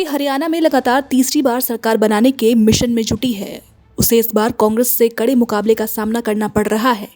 हरियाणा में लगातार तीसरी बार सरकार बनाने के मिशन में जुटी है। उसे इस बार कांग्रेस से कड़े मुकाबले का सामना करना पड़ रहा है।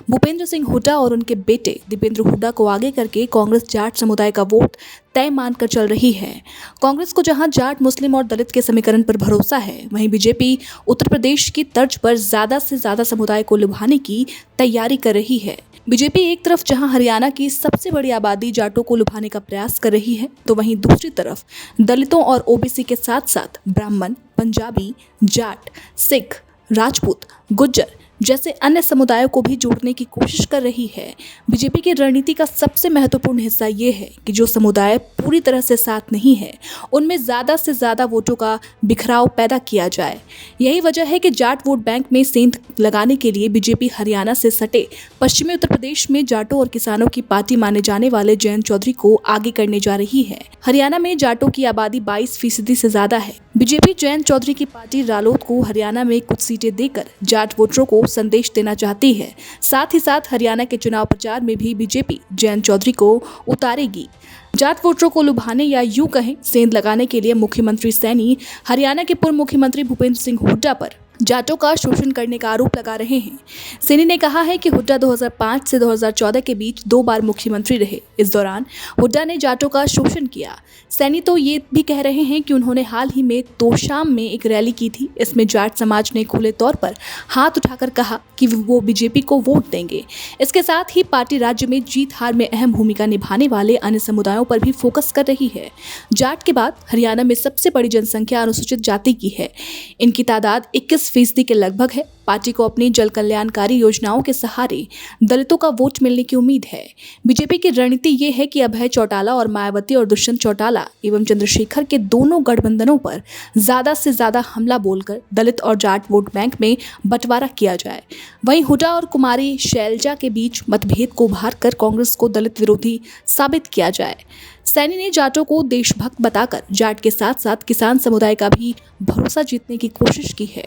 भूपेंद्र सिंह हुड्डा और उनके बेटे दीपेंद्र हुड्डा को आगे करके कांग्रेस जाट समुदाय का वोट तय मानकर चल रही है। कांग्रेस को जहां जाट, मुस्लिम और दलित के समीकरण पर भरोसा है, वहीं बीजेपी उत्तर प्रदेश की तर्ज पर ज्यादा से ज्यादा समुदाय को लुभाने की तैयारी कर रही है। बीजेपी एक तरफ जहां हरियाणा की सबसे बड़ी आबादी जाटों को लुभाने का प्रयास कर रही है, तो वहीं दूसरी तरफ दलितों और ओबीसी के साथ साथ ब्राह्मण, पंजाबी, जाट, सिख, राजपूत, गुज्जर जैसे अन्य समुदायों को भी जोड़ने की कोशिश कर रही है। बीजेपी की रणनीति का सबसे महत्वपूर्ण हिस्सा ये है कि जो समुदाय पूरी तरह से साथ नहीं है, उनमें ज़्यादा से ज़्यादा वोटों का बिखराव पैदा किया जाए। यही वजह है कि जाट वोट बैंक में सेंध लगाने के लिए बीजेपी हरियाणा से सटे पश्चिमी उत्तर प्रदेश में जाटों और किसानों की पार्टी माने जाने वाले जयंत चौधरी को आगे करने जा रही है। हरियाणा में जाटों की आबादी 22% से ज्यादा है। बीजेपी जयंत चौधरी की पार्टी रालोद को हरियाणा में कुछ सीटें देकर जाट वोटरों को संदेश देना चाहती है। साथ ही साथ हरियाणा के चुनाव प्रचार में भी बीजेपी जयंत चौधरी को उतारेगी। जाट वोटरों को लुभाने या यूं कहें सेंध लगाने के लिए मुख्यमंत्री सैनी हरियाणा के पूर्व मुख्यमंत्री भूपेंद्र सिंह हुड्डा पर जाटों का शोषण करने का आरोप लगा रहे हैं। सैनी ने कहा है कि हुड्डा 2005 से 2014 के बीच 2 बार मुख्यमंत्री रहे। इस दौरान हुड्डा ने जाटों का शोषण किया। सैनी तो ये भी कह रहे हैं कि उन्होंने हाल ही में तोशाम में एक रैली की थी। इसमें जाट समाज ने खुले तौर पर हाथ उठाकर कहा कि वो बीजेपी को वोट देंगे। इसके साथ ही पार्टी राज्य में जीत हार में अहम भूमिका निभाने वाले अन्य समुदायों पर भी फोकस कर रही है। जाट के बाद हरियाणा में सबसे बड़ी जनसंख्या अनुसूचित जाति की है। इनकी तादाद 21% के लगभग है। पार्टी को अपनी जल कल्याणकारी योजनाओं के सहारे दलितों का वोट मिलने की उम्मीद है। बीजेपी की रणनीति ये है कि अभय चौटाला और मायावती और दुष्यंत चौटाला एवं चंद्रशेखर के दोनों गठबंधनों पर ज्यादा से ज्यादा हमला बोलकर दलित और जाट वोट बैंक में बंटवारा किया जाए। वहीं हुड्डा और कुमारी शैलजा के बीच मतभेद को उभार कर कांग्रेस को दलित विरोधी साबित किया जाए। सैनी ने जाटों को देशभक्त बताकर जाट के साथ साथ किसान समुदाय का भी भरोसा जीतने की कोशिश की है।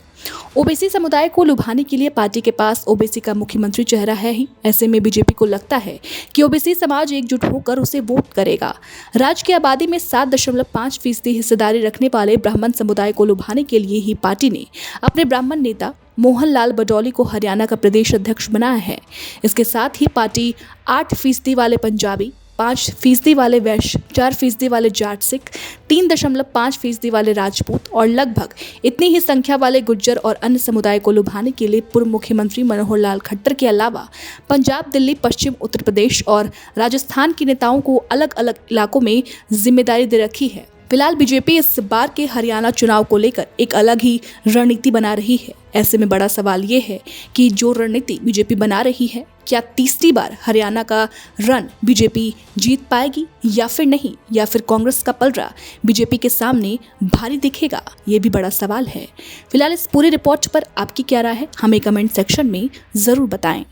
ओबीसी समुदाय को लुभाने के लिए पार्टी के पास ओबीसी का मुख्यमंत्री चेहरा है ही। ऐसे में बीजेपी को लगता है कि ओबीसी समाज एकजुट होकर उसे वोट करेगा। राज्य की आबादी में 7.5% हिस्सेदारी रखने वाले ब्राह्मण समुदाय को लुभाने के लिए ही पार्टी ने अपने ब्राह्मण नेता मोहन लाल बडौली को हरियाणा का प्रदेश अध्यक्ष बनाया है। इसके साथ ही पार्टी 8% वाले पंजाबी, 5% वाले वैश्य, 4% वाले जाट सिख, 3.5% वाले राजपूत और लगभग इतनी ही संख्या वाले गुज्जर और अन्य समुदाय को लुभाने के लिए पूर्व मुख्यमंत्री मनोहर लाल खट्टर के अलावा पंजाब, दिल्ली, पश्चिम उत्तर प्रदेश और राजस्थान के नेताओं को अलग अलग इलाकों में जिम्मेदारी दे रखी है। फिलहाल बीजेपी इस बार के हरियाणा चुनाव को लेकर एक अलग ही रणनीति बना रही है। ऐसे में बड़ा सवाल ये है कि जो रणनीति बीजेपी बना रही है, क्या तीसरी बार हरियाणा का रन बीजेपी जीत पाएगी या फिर नहीं, या फिर कांग्रेस का पलड़ा बीजेपी के सामने भारी दिखेगा? ये भी बड़ा सवाल है। फिलहाल इस पूरी रिपोर्ट पर आपकी क्या राय है, हमें कमेंट सेक्शन में जरूर बताएं।